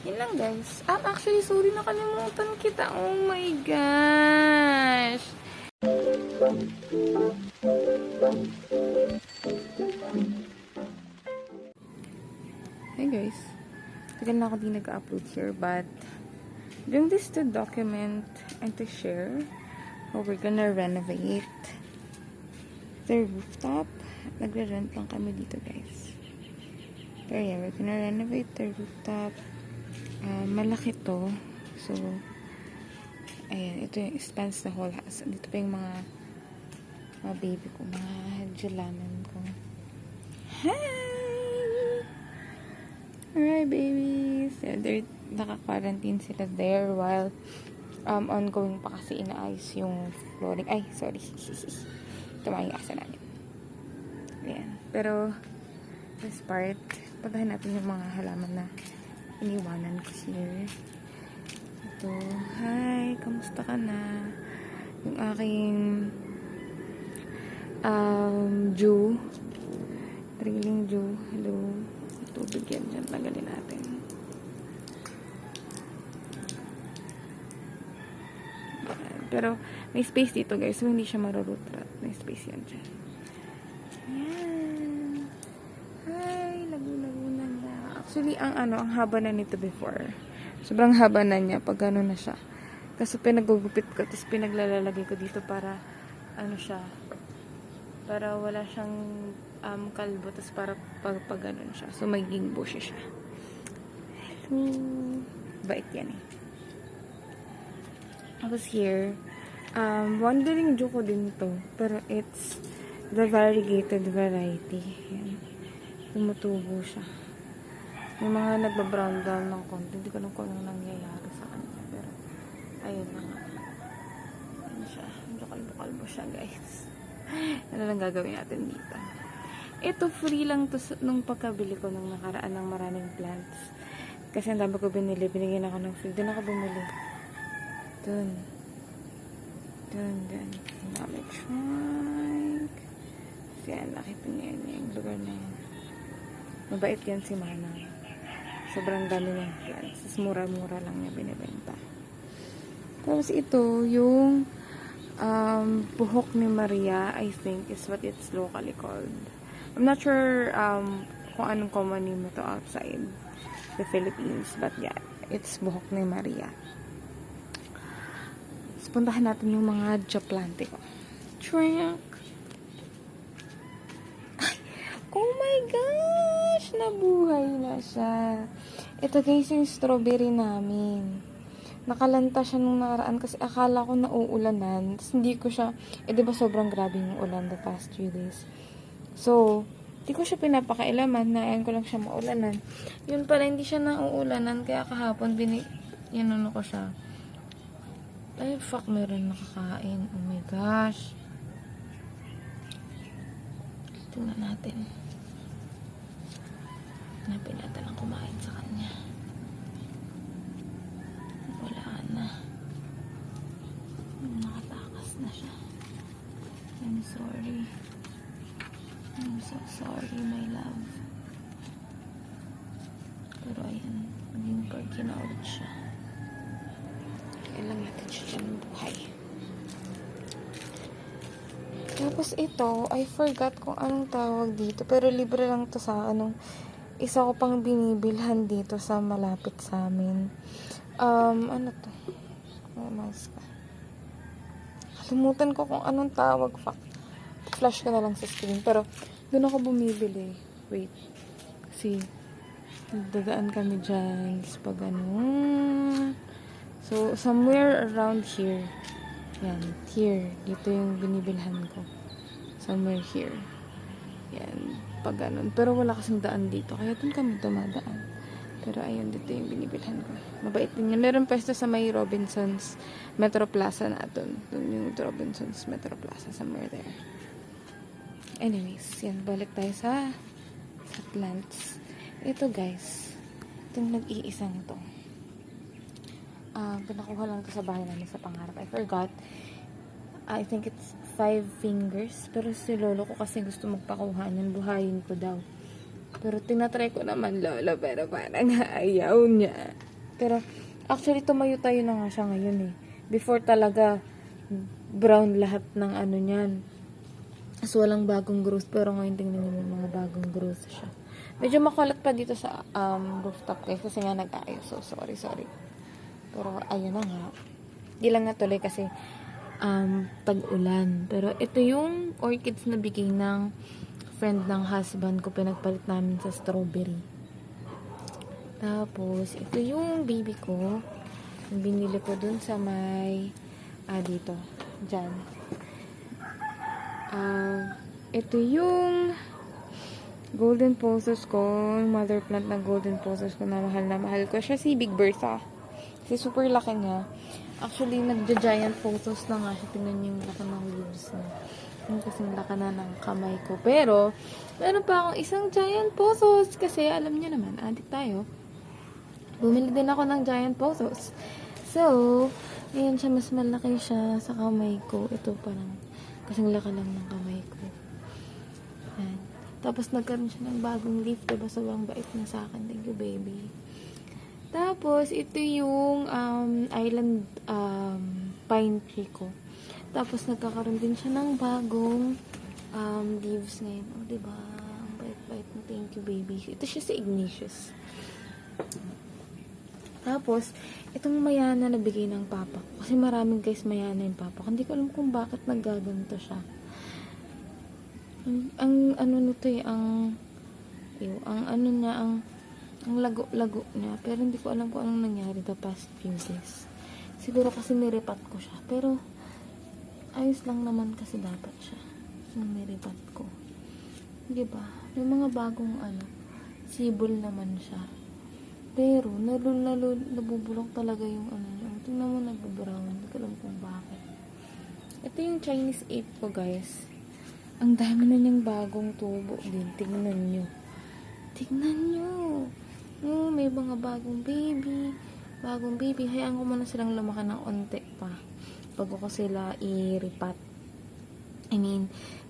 Yun lang, guys. Actually, sorry, nakalimutan kita. Oh my gosh. Hey guys. Tagal na ako di nag-upload here, but doing this to document and to share how we're gonna renovate the rooftop. Nagre-rent lang kami dito, guys. Pero yeah, we're gonna renovate the rooftop. Malaki to. So, ayan, ito yung spans the whole house. Dito pa yung mga baby ko, mga julaman ko. Hi! Alright, babies. Yeah, they're naka-quarantine sila there while ongoing pa kasi inaayos yung flooring. Ay, sorry. Tumayo yung asa namin. Ayan. Pero, this part, puntahan natin yung mga halaman na iniwanan ko here. Ito. Hi, kamusta ka na? Yung aking Jew. Trailing Jew. Hello. Tubig yan dyan. Tagalin natin. Pero, may space dito, guys. So, hindi siya maruroot rot. May space yan dyan. Ayan. Hi, lagu-laguna na. Actually, ang haba na nito before. Sobrang haba na niya pag ano na siya. Kasi pinagugupit ko, tapos pinaglalalagay ko dito para, siya, para wala siyang kalbo, tapos para pag ganun siya. So, magiging bushy siya. Hello. Bait yan eh. I was here. Wandering Jew ko din to. Pero it's the variegated variety. Yan. Tumutubo siya. Yung mga nagbabrown down ng konti. Hindi ko alam kung anong nangyayari sa kanya. Pero, ayun na nga. Ayun siya. Medyo kalbo-kalbo siya, guys. Ano lang gagawin natin dito? Ito, free lang to nung pagkabili ko nung nakaraan ng maraming plants. Kasi ang dami ko binili. Binigyan ako ng free. Doon ako bumili. Doon. Dami trunk. Kasi yan, nakita niya yan yung lugar na yan. Mabait yan si Manang. Sobrang dami niya yan. Sus, mura-mura lang niya binibenta. Tapos ito, yung buhok ni Maria, I think, is what it's locally called. I'm not sure kung anong common name ito outside the Philippines. But yeah, it's buhok ni Maria. So, puntahan natin yung mga japlante ko. Trunk! Oh my gosh! Nabuhay na siya. Ito guys, yung strawberry namin. Nakalanta siya nung nakaraan kasi akala ko nauulanan. Tapos hindi ko siya, diba sobrang grabe yung ulan the past 3 days. So, hindi ko siya pinapakailaman. Naayan ko lang siya maulanan. Yun pala, hindi siya nauulanan. Kaya kahapon, yanano ko siya. Ay, fuck, meron nakakain. Oh my gosh. Tingnan natin. Hanapin natin ang kumain sa kanya. Wala na. Nakatakas na siya. I'm sorry. I'm so sorry, my love. Pero ayan, naging perky na ulit siya. Kailan natin siya dyan buhay. Tapos ito, I forgot kung anong tawag dito. Pero libre lang to sa isa ko pang binibilhan dito sa malapit sa amin. Ano to? Mas ka. Kalimutan ko kung anong tawag. Fuck. Flash ko na lang sa screen. Pero, doon ako bumibili. Wait. Kasi, dadaan kami dyan. Pag So, somewhere around here. Yan. Here. Dito yung binibilhan ko. Somewhere here. Yan. Pag ganun. Pero wala kasing daan dito. Kaya doon kami dumadaan. Pero ayun, dito yung binibilhan ko. Mabait din yan. Meron pwesto sa may Robinsons Metro Plaza na doon. Doon yung Robinsons Metro Plaza. Somewhere there. Anyways, yan. Balik tayo sa plants. Ito guys. Itong nag-iisang to. Pinakuha lang to sa bahay namin sa pangarap. I forgot. I think it's 5 fingers. Pero si lolo ko kasi gusto magpakuha niyan. Buhayin ko daw. Pero tinatry ko naman, lolo. Pero parang ayaw niya. Pero, actually, tumayo tayo na nga siya ngayon eh. Before talaga, brown lahat ng ano niyan. So, walang bagong growth. Pero ngayon, tingnan niyo may mga bagong growth siya. Medyo makulat pa dito sa rooftop guys. Kasi nga nag-aayos. So, sorry. Pero, ayun na nga. Di lang natuloy kasi tag-ulan. Pero, ito yung orchids na bigay ng friend ng husband ko. Pinagpalit namin sa strawberry. Tapos, ito yung baby ko. Yung binili ko dun sa may, dito. Diyan. Ito yung golden pothos ko. Mother plant na golden pothos ko na mahal ko. Siya si Big Bertha. Kasi super laki niya. Actually, nagja-giant pothos na nga siya. Tingnan niyo yung laki ng leaves niya. Yung kasing laki na ng kamay ko. Pero, meron pa akong isang giant pothos. Kasi, alam niyo naman, adik tayo. Bumili din ako ng giant pothos. So, ayan siya, mas malaki siya sa kamay ko. Ito parang, kasing laki lang ng kamay ko. Ayan. Tapos, nagkaroon siya ng bagong leaf. Diba, sobrang bait na sa akin. Thank you, baby. Tapos, ito yung island pine tree ko. Tapos, nagkakaroon din siya ng bagong leaves ngayon. O, diba? Ang bait-bait na. Thank you, baby. Ito siya si Ignatius. Tapos, itong mayana na bigay ng papa ko. Kasi maraming guys mayana yung papa ko. Hindi ko alam kung bakit naggaganto siya. Ang ano nito eh, ang lago-lago niya. Pero hindi ko alam kung anong nangyari the past few days. Siguro kasi nirepat ko siya. Pero, ayos lang naman kasi dapat siya. Nung nirepat ko. Diba? May mga bagong sibol naman siya. Pero, nabubulok talaga yung niya. Tingnan mo, nagbubrown. Hindi ko alam kung bakit. Ito yung Chinese ape ko, guys. Ang dami na niyang bagong tubo din. Tingnan nyo. May mga bagong baby. Hayaan ko muna silang lumaki ng onte pa. Bago ko sila i-repat.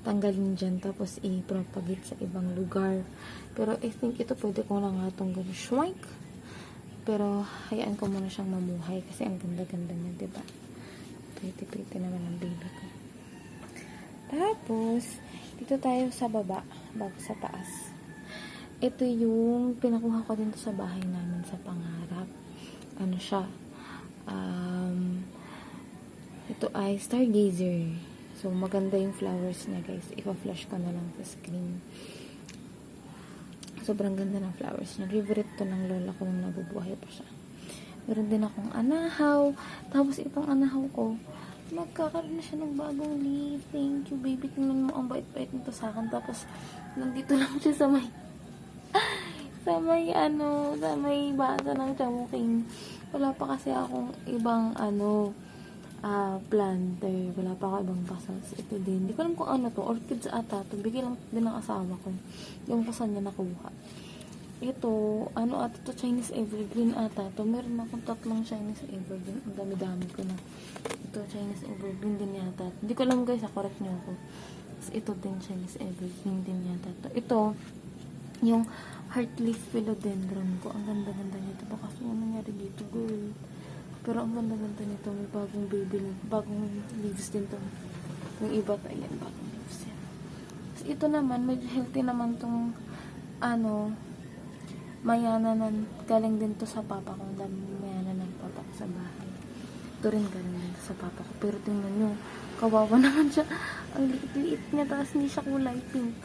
Tanggalin dyan. Tapos i-propagate sa ibang lugar. Pero, I think ito pwede ko lang nga itong gano'n. Shwink! Pero, hayaan ko muna siyang mamuhay kasi ang ganda-ganda niya, diba? Pretty naman ang baby ko. Tapos, dito tayo sa baba, bago sa taas. Ito yung pinakuha ko dito sa bahay namin sa Pangarap. Ano siya? Ito ay Stargazer. So, maganda yung flowers niya, guys. Ipa-flash ko na lang sa screen. Sobrang ganda ng flowers niya. Favorite to ng lola ko nung nabubuhay pa siya. Meron din akong anahaw. Tapos itong anahaw ko, magkakaroon na siya ng bagong leaf. Thank you, baby. Tingnan mo, ang bait-bait nito sa akin. Tapos, nandito lang siya sa may basa ng chamuking. Wala pa kasi akong ibang planter. Wala pa ako ibang basals. Ito din. Hindi ko alam kung ano to. Orchids ata to. Bigay lang din ng asawa ko. Yung kung saan niya nakuha. Ito, ata to, Chinese Evergreen ata to. Meron akong tatlong Chinese Evergreen. Ang dami-dami ko na. Ito, Chinese Evergreen din yata. Hindi ko alam guys, correct niyo ako. Tapos ito din, Chinese Evergreen din yata to. Ito, yung heart leaf philodendron ko. Ang ganda-ganda nito. Baka ano nangyari dito, girl. Pero ang ganda-ganda nito. May bagong baby lang. Bagong leaves din to. Yung iba tayo yan. Bagong leaves yan. So, ito naman, medyo healthy naman tong mayana na galing din to sa papa ko. Ang dami mayana ng papa ko sa bahay. Ito rin galing din to sa papa ko. Pero tingnan nyo, kawawa naman siya. Ang liit-liit niya. Tapos hindi siya kulay pink.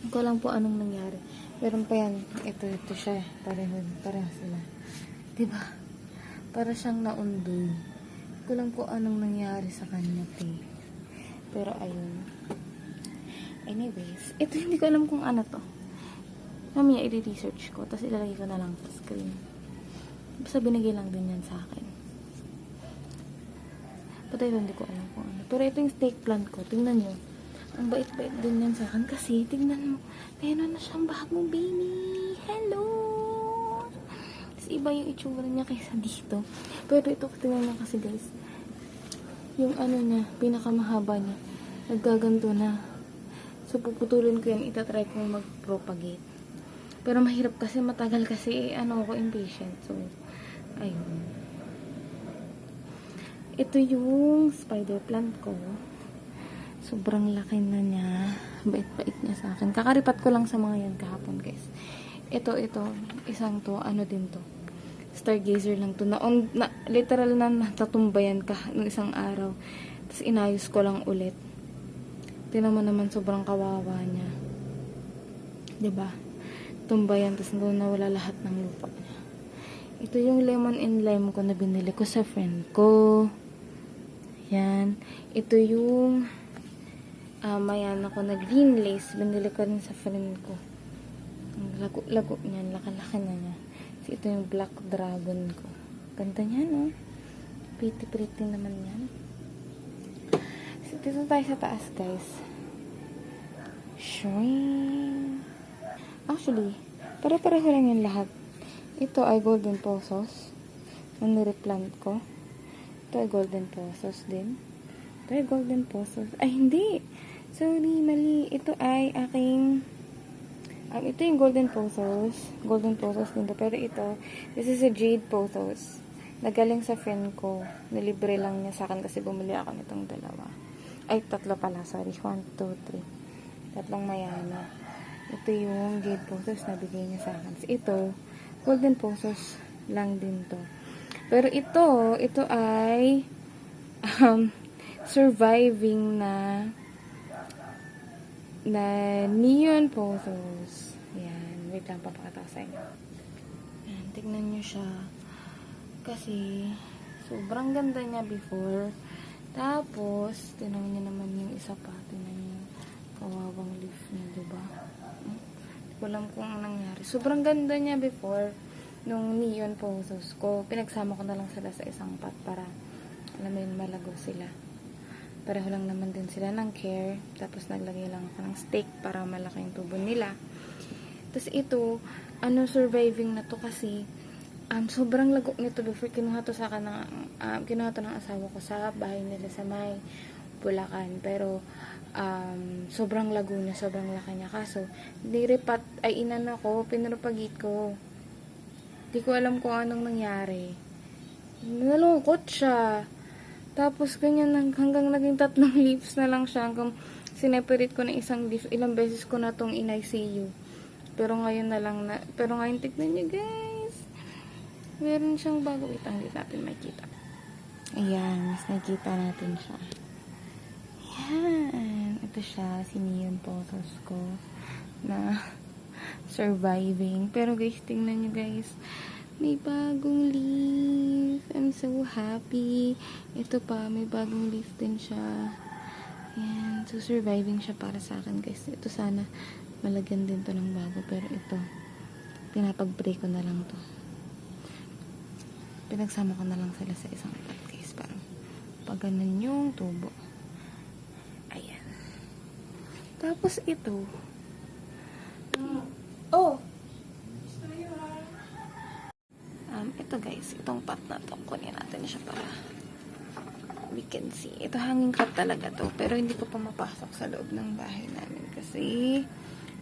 Hindi ko lang po anong nangyari. Meron pa yan. Ito siya. Pareho sila. Diba? Para siyang naundoy. Hindi ko lang po anong nangyari sa kanya, Pero ayun. Anyways, ito hindi ko alam kung ano to. Mamaya i-research ko. Tapos ilalagay ko na lang sa screen. Basta binigay lang din yan sa akin. Pero ito hindi ko alam kung ano. Pero ito yung snake plant ko. Tingnan nyo. Ang bait-bait din yan sa akin. Kasi tingnan mo. Meron na siyang bagong baby. Hello! Tapos iba yung itsura niya kaysa dito. Pero ito tingnan mo kasi guys. Yung niya. Pinakamahaba niya. Naggaganto na. So puputulin ko yan. Itatry kong mag-propagate. Pero mahirap kasi, matagal kasi, ano ako, impatient. So, ayun. Ito yung spider plant ko. Sobrang laki na niya. Bait-bait niya sa akin. Kakaripat ko lang sa mga yan kahapon, guys. Ito, isang to, ano din to. Stargazer lang to. Literal na natatumbayan ka ng isang araw. Tapos inayos ko lang ulit. Tingnan mo naman, sobrang kawawa niya. 'Di ba? Tumbayan, tapos nawala lahat ng lupa niya. Ito yung lemon and lime ko na binili ko sa friend ko. Yan. Ito yung mayan ako na green lace. Binili ko rin sa friend ko. Ang lago-lago niyan. Laki-laki na niya. So, ito yung black dragon ko. Ganda niya, no? Pretty-pretty naman yan. So, dito tayo sa taas, guys. Shring. Actually, pare-pareho lang yung lahat. Ito ay golden posos. Ang nireplant ko. Ito ay golden posos din. Ito ay golden posos. Ay, hindi! Sorry, mali. Ito ay aking... ito yung golden posos. Golden posos din to. Pero ito, this is a jade posos. Nagaling sa friend ko. Nilibre lang niya sa akin kasi bumili ako nitong dalawa. Ay, tatlo pala. Sorry. 1, 2, 3. Tatlong mayana. Ito yung jade posos na bigay niya sa akin. So, ito, golden posos lang din to. Pero ito ay surviving na neon posos. Yan. Wait lang, papakita ko sa inyo. Yan. Tignan nyo siya. Kasi, sobrang ganda niya before. Tapos, tignan nyo naman yung isa pa. Tignan nyo yung kawawang leaf niya, diba? Hindi ko alam kung anong nangyari. Sobrang ganda niya before. Nung neon posos ko. Pinagsama ko na lang sila sa isang pot para, alam mo yun, malago sila. Pareho lang naman din sila ng care. Tapos naglagay lang ako ng stick para malaki yung tubo nila. Tapos ito, surviving na to kasi sobrang lago nito before. Kinuha to ng asawa ko sa bahay nila sa may Bulacan. Pero sobrang lago niya, sobrang laki niya. Kaso, pinapagit ko. Di ko alam kung anong nangyari. Nalungkot siya. Tapos, ganyan, hanggang naging 3 leaves na lang siya. Hanggang sineperate ko na isang leaf. Ilang beses ko na tong in-ICU. Pero ngayon tignan nyo, guys. Meron siyang bago. Wait, hindi natin makita. Ayan, mas nakita natin siya. Ayan. Ito siya, si Neon Potos ko. Na surviving. Pero guys, tingnan nyo, guys. May bagong leaf. I'm so happy. Ito pa, may bagong leaf din siya. Ayan. So, surviving siya para sa akin, guys. Ito sana, malagyan din to ng bago. Pero ito, pinapag-break ko na lang to. Pinagsama ko na lang sila sa isang pot, guys. Parang, pag ganun yung tubo. Ayan. Tapos ito. Ito guys, itong pot na to, kunin natin siya para we can see. Ito hanging cut talaga to, pero hindi ko pa mapasok sa loob ng bahay namin kasi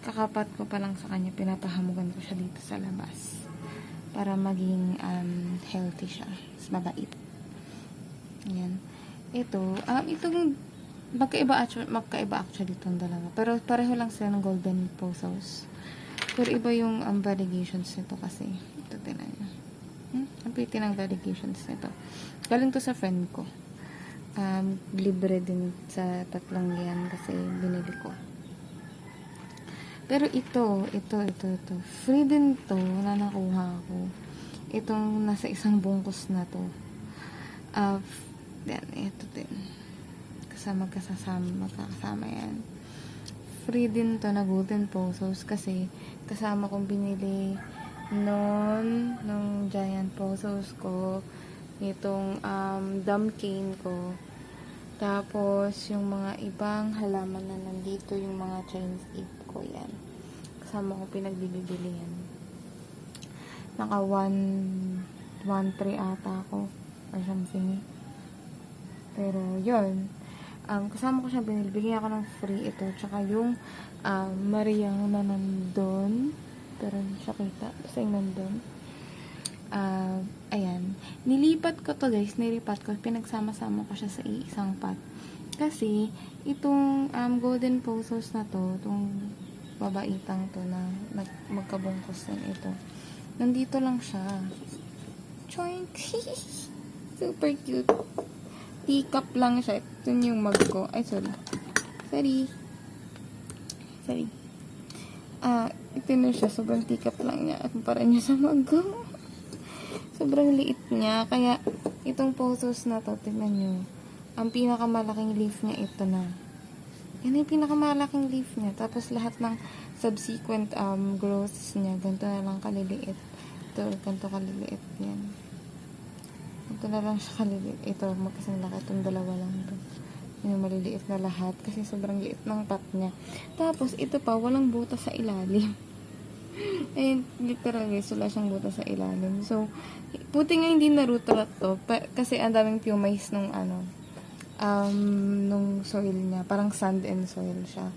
kakapat ko pa lang sa kanya, pinapahamugan ko siya dito sa labas para maging healthy siya, mas mabait. Ayan. Itong magkaiba actually itong dalawa, pero pareho lang sila ng golden posos, pero iba yung variegations nito kasi ito tinan nyo. Ang pretty ng variegations nito. Galing to sa friend ko. Libre din sa 3 yan kasi binili ko. Pero ito. Free din to na nakuha ko. Itong nasa isang bungkus na to. Yan, ito din. Magkakasama yan. Free din to na golden posos kasi kasama kong binili nung giant posos ko, itong dam cane ko, tapos yung mga ibang halaman na nandito, yung mga Chinese ape ko, yan kasama ko pinagbibili yan. Naka 1-3 ata ako or something, pero yun, kasama ko siya binili. Bigyan ako ng free ito, tsaka yung Mariang na nandun. pero hindi siya kita. Basta yung nandun. Ayan. Nilipat ko to guys. Nilipat ko. Pinagsama-sama ko siya sa isang pot. Kasi, itong golden pulsos na to, itong babaitang to na magkabungkos din ito. Nandito lang siya. Choink! Super cute. Teacup lang siya. Ito yung mug ko. Ay, sorry. Ito na siya. Sobrang teacup lang niya. Kumpara niya sa mug ko. Sobrang liit niya. Kaya, itong pulsos na to, tignan nyo. Ang pinakamalaking leaf niya, ito na. Yan yung pinakamalaking leaf niya. Tapos, lahat ng subsequent growths niya, ganito na lang kaliliit. Ito, ganito kaliliit yan. Ito na lang siya kaliliit. Ito, magkasing laki. Itong dalawa lang ito. Yung maliliit na lahat. Kasi sobrang liit ng pot niya. Tapos, ito pa, walang butas sa ilalim. Ayun, literal guys, wala siyang butas sa ilalim. So, puti nga hindi na root rot to. Kasi ang daming pumice nung nung soil niya. Parang sand and soil siya.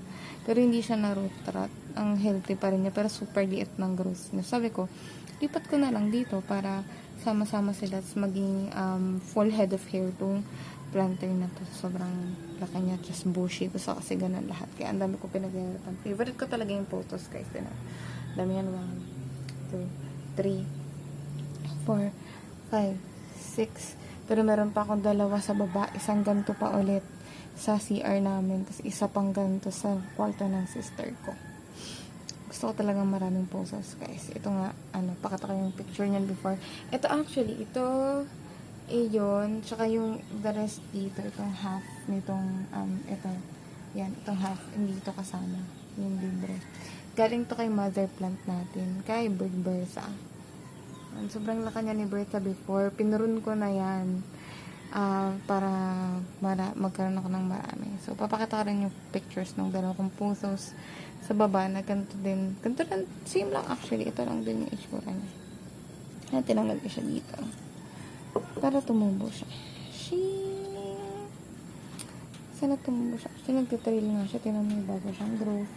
Pero hindi siya na root rot. Ang healthy pa rin niya. Pero super liit ng growth niya. Sabi ko, lipat ko na lang dito para sama-sama sila at maging full head of hair tong planter na to. Sobrang laki niya. Just bushy. Gusto kasi ganun lahat. Kaya ang dami ko pinaghihirapan. Favorite ko talaga yung photos guys. Dami yan. 1, 2, 3, 4, 5, 6. Pero meron pa akong dalawa sa baba. Isang ganito pa ulit sa CR namin. Tapos isa pang ganito sa kwarto ng sister ko. Gusto ko talagang maraming poses, guys. Ito nga, pakita ko yung picture niyan before. Ito actually, ito, yun. Tsaka yung the rest dito, itong half nitong, ito. Yan, itong half, hindi ito kasama. Yung libre. Galing to kay mother plant natin. Kay Bird Bertha. Sobrang laki niya ni Bertha before. Pinurun ko na yan. Para magkaroon ako ng marami. So, papakita ko rin yung pictures ng dalawa kong pusos sa baba na ganito din. Ganito lang, same lang actually. Ito lang din yung itsura niya. Tinanggal ko siya dito. Para tumubo siya. Sana tumubo siya. Kasi nagtitrail nga siya. Tinamay bago siyang growth.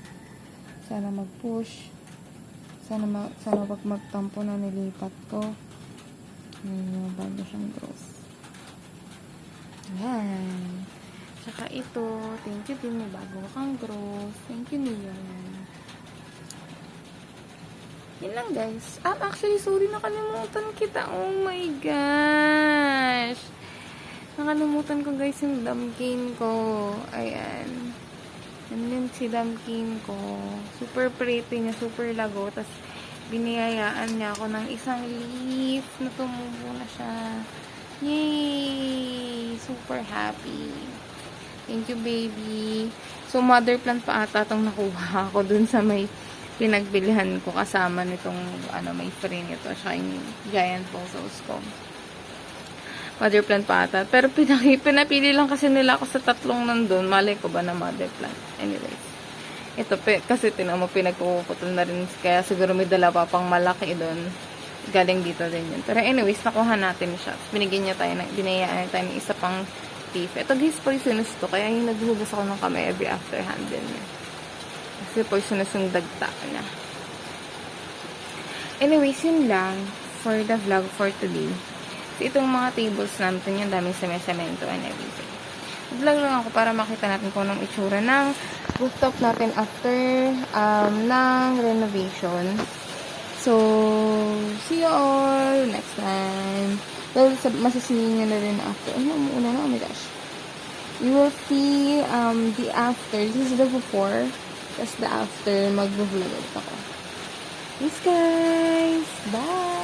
Sana mag-push. Sana wag magtampo na nilipat ko. Bago siyang growth. Ayan. Saka ito, thank you din, may bago kang growth. Thank you, Nia. Yun lang, guys. Actually, sorry, nakalimutan kita. Oh my gosh. Nakalimutan ko, guys, yung damkin ko. Ayan. Yan si damkin ko. Super pretty niya, super lago. Tapos, biniyayaan niya ako ng isang leaf na tumubo na siya. Yay! Super happy. Thank you, baby. So, mother plant pa ata itong nakuha ko dun sa may pinagbilihan ko kasama nitong, may frame ito. Siya yung giant pulsos ko. Mother plant pa ata. Pero pinapili lang kasi nila ako sa tatlong nandun. Malay ko ba na mother plant? Anyways. Ito, kasi tinamo pinagpuputol na rin. Kaya siguro may dala pa pang malaki doon. Galing dito din yun. Pero anyways, nakuha natin siya. Binigyan niya tayo, binayaan tayo ng isa pang leaf. Ito guys, poisonous to. Kaya yung naghugas ako ng kamay every after handle niya. Kasi poisonous yung dagta niya. Anyways, yun lang for the vlog for today. So, itong mga tables natin, yung daming semento and everything. Vlog lang ako para makita natin kung anong itsura ng rooftop natin after ng renovation. So, see you all next time. Well, masasingin nyo na rin after. Ay, namuuna na. Oh my gosh. You will see the after. This is the before. Tapos the after, mag-vlog ulit ako. Peace, guys! Bye!